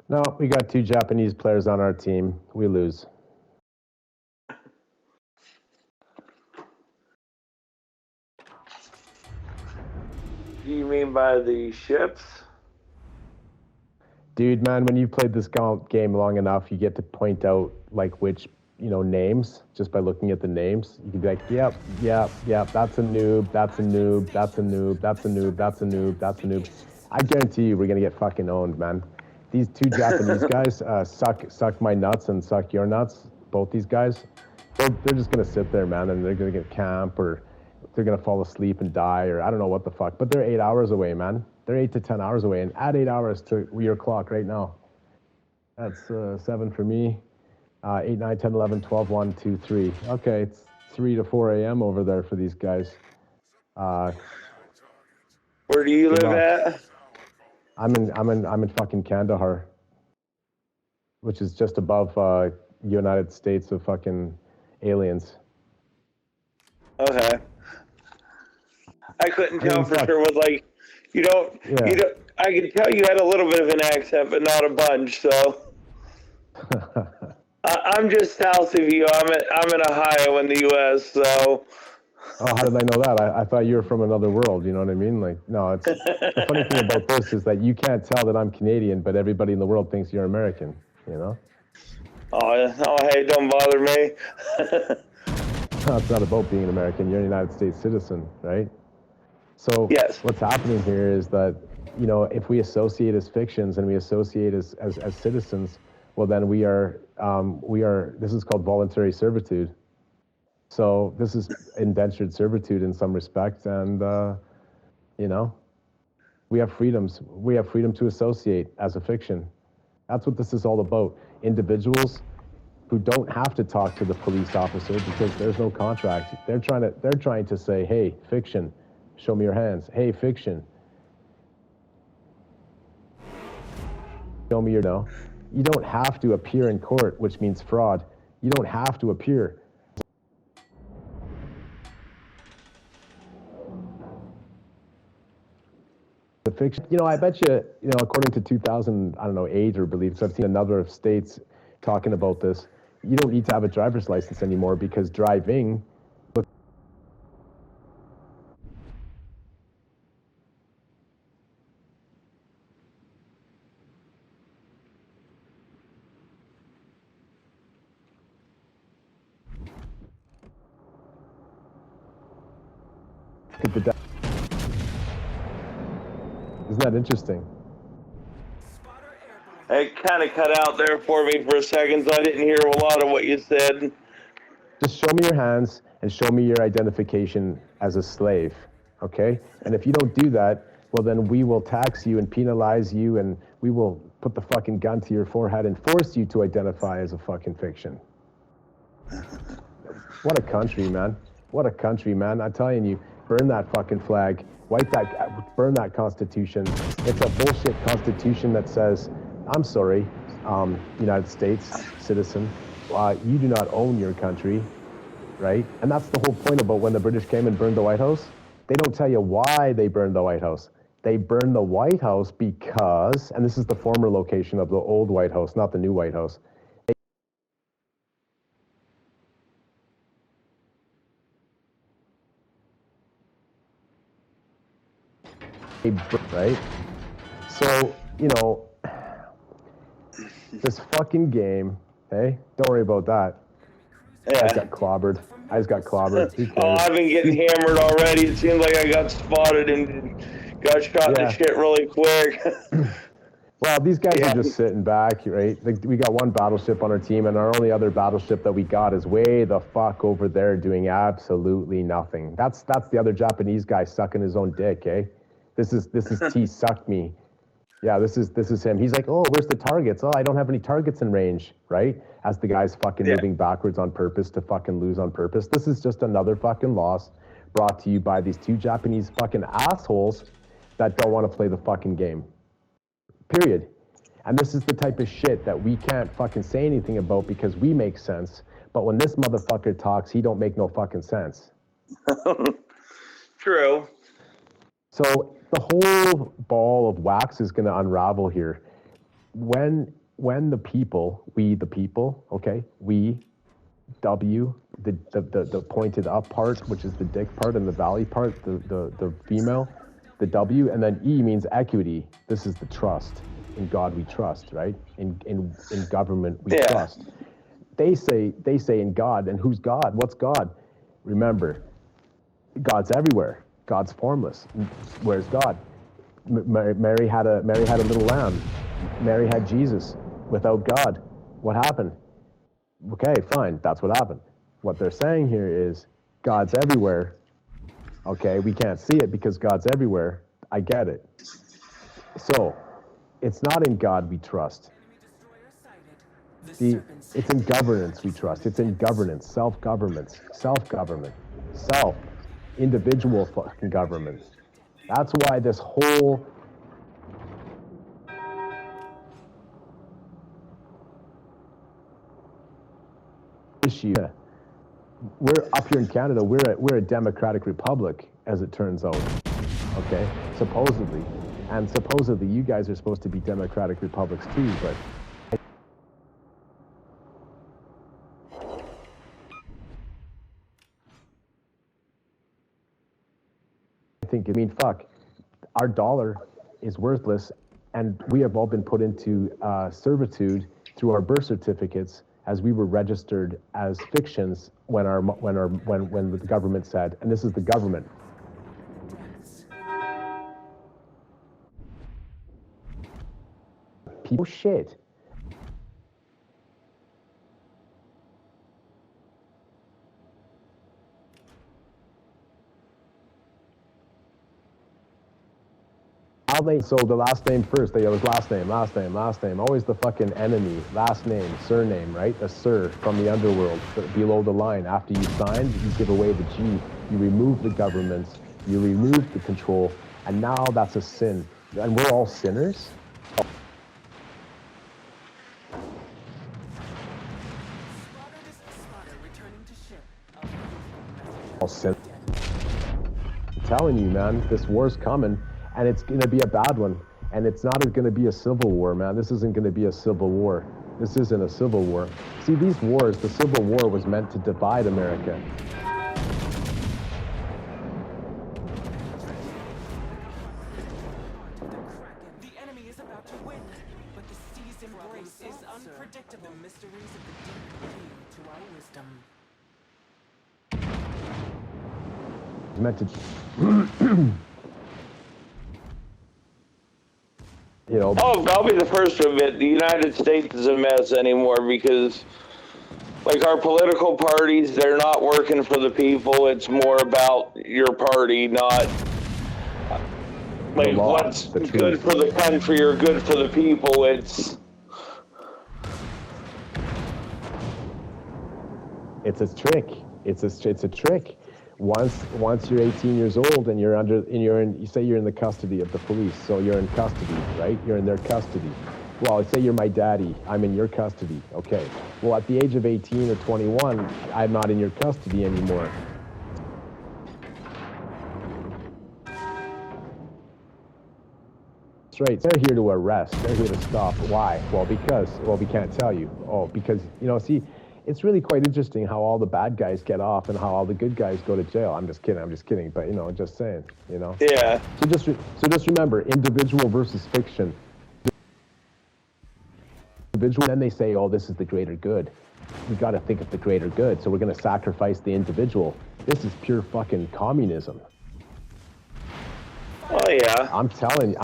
No, we got 2 Japanese players on our team. We lose. You mean by the ships? Dude, man, when you've played this game long enough, you get to point out like which, names just by looking at the names. You can be like, yep, that's a noob, that's a noob, that's a noob, that's a noob, that's a noob, that's a noob. I guarantee you we're going to get fucking owned, man. These two Japanese guys suck my nuts and suck your nuts. Both these guys, they're just going to sit there, man, and they're going to get camp or they're going to fall asleep and die or I don't know what the fuck. But they're 8 hours away, man. They're 8 to 10 hours away. And add 8 hours to your clock right now. That's 7 for me. 8, 9, 10, 11, 12, 1, 2, 3. Okay, it's 3 to 4 a.m. over there for these guys. Where do you live at? I'm in fucking Kandahar, which is just above United States of fucking aliens. Okay. I couldn't tell for sure with like you don't I could tell you had a little bit of an accent but not a bunch, so I'm just south of you. I'm in Ohio in the US, so Oh, how did I know that? I thought you were from another world, you know what I mean? Like, no, it's the funny thing about this is that you can't tell that I'm Canadian, but everybody in the world thinks you're American, you know? Oh, hey, don't bother me. No, it's not about being an American. You're a United States citizen, right? So yes. What's happening here is that, you know, if we associate as fictions and we associate as citizens, well, then we are, this is called voluntary servitude. So this is indentured servitude in some respect, and you know, we have freedoms. We have freedom to associate as a fiction. That's what this is all about. Individuals who don't have to talk to the police officer because there's no contract. They're trying to say, hey, fiction, show me your hands. Hey, fiction, show me your no. You don't have to appear in court, which means fraud. You don't have to appear. The fiction, you know, I bet you, you know, according to 2008 or believe, so I've seen a number of states talking about this. You don't need to have a driver's license anymore because driving. Isn't that interesting? It kind of cut out there for me for a second, so I didn't hear a lot of what you said. Just show me your hands and show me your identification as a slave, okay? And if you don't do that, well, then we will tax you and penalize you, and we will put the fucking gun to your forehead and force you to identify as a fucking fiction. What a country, man. What a country, man. I'm telling you, burn that fucking flag. Burn that constitution. It's a bullshit constitution that says, I'm sorry, United States citizen, you do not own your country, right? And that's the whole point about when the British came and burned the White House. They don't tell you why they burned the White House. They burned the White House because, and this is the former location of the old White House, not the new White House. Right? So, you know, this fucking game, hey, don't worry about that. Yeah. I just got clobbered. Oh, I've been getting hammered already. It seems like I got spotted and got shot in the shit really quick. Well, these guys are just sitting back, right? Like, we got one battleship on our team, and our only other battleship that we got is way the fuck over there doing absolutely nothing. That's the other Japanese guy sucking his own dick, eh? This is T suck me. Yeah, this is him. He's like, oh, where's the targets? Oh, I don't have any targets in range, right? As the guy's fucking moving backwards on purpose to fucking lose on purpose. This is just another fucking loss brought to you by these two Japanese fucking assholes that don't want to play the fucking game. Period. And this is the type of shit that we can't fucking say anything about because we make sense. But when this motherfucker talks, he don't make no fucking sense. True. So the whole ball of wax is going to unravel here. When the people, we the people, okay, we, W, the pointed up part, which is the dick part, and the valley part, the female, the W, and then E means equity. This is the trust. In God we trust, right? In government we trust. They say in God, and who's God? What's God? Remember, God's everywhere. God's formless. Where's God? Mary had a little lamb. Mary had Jesus without God. What happened? Okay, fine. That's what happened. What they're saying here is God's everywhere. Okay, we can't see it because God's everywhere. I get it. So, it's not in God we trust. It's in governance we trust. It's in governance, self-government, individual fucking government. That's why this whole issue, we're up here in Canada, we're a democratic republic, as it turns out, okay, supposedly. And supposedly you guys are supposed to be democratic republics too, but fuck, our dollar is worthless, and we have all been put into servitude through our birth certificates as we were registered as fictions when the government said, and this is the government. People shit. So the last name first, it was last name, always the fucking enemy, last name, surname, right? The sir from the underworld, below the line. After you signed, you give away the G, you remove the governments, you remove the control, and now that's a sin. And we're all sinners? All sinners. I'm telling you, man, this war's coming. And it's going to be a bad one. And it's not going to be a civil war, man. This isn't going to be a civil war. This isn't a civil war. See, these wars, the Civil War was meant to divide America. The enemy is about to win, but the sea's embrace is unpredictable. The mysteries of the deep key to our wisdom. Meant to... You know, I'll be the first to admit the United States is a mess anymore because, like, our political parties, they're not working for the people. It's more about your party, not like what's good for the country or good for the people. It's a trick. It's a trick. Once you're 18 years old and you say you're in the custody of the police, so you're in custody, right? You're in their custody. Well, say you're my daddy, I'm in your custody. Okay. Well, at the age of 18 or 21, I'm not in your custody anymore. That's right. They're here to arrest. They're here to stop. Why? Well, we can't tell you. Oh, because, see, it's really quite interesting how all the bad guys get off and how all the good guys go to jail. I'm just kidding. But, just saying, Yeah. So just remember, individual versus fiction. Individual, then they say, oh, this is the greater good. We got to think of the greater good. So we're going to sacrifice the individual. This is pure fucking communism. Oh, yeah. I'm telling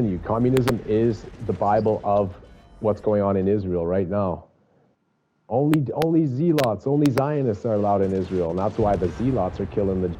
you, communism is the Bible of what's going on in Israel right now. Only zealots, only Zionists are allowed in Israel, and that's why the zealots are killing the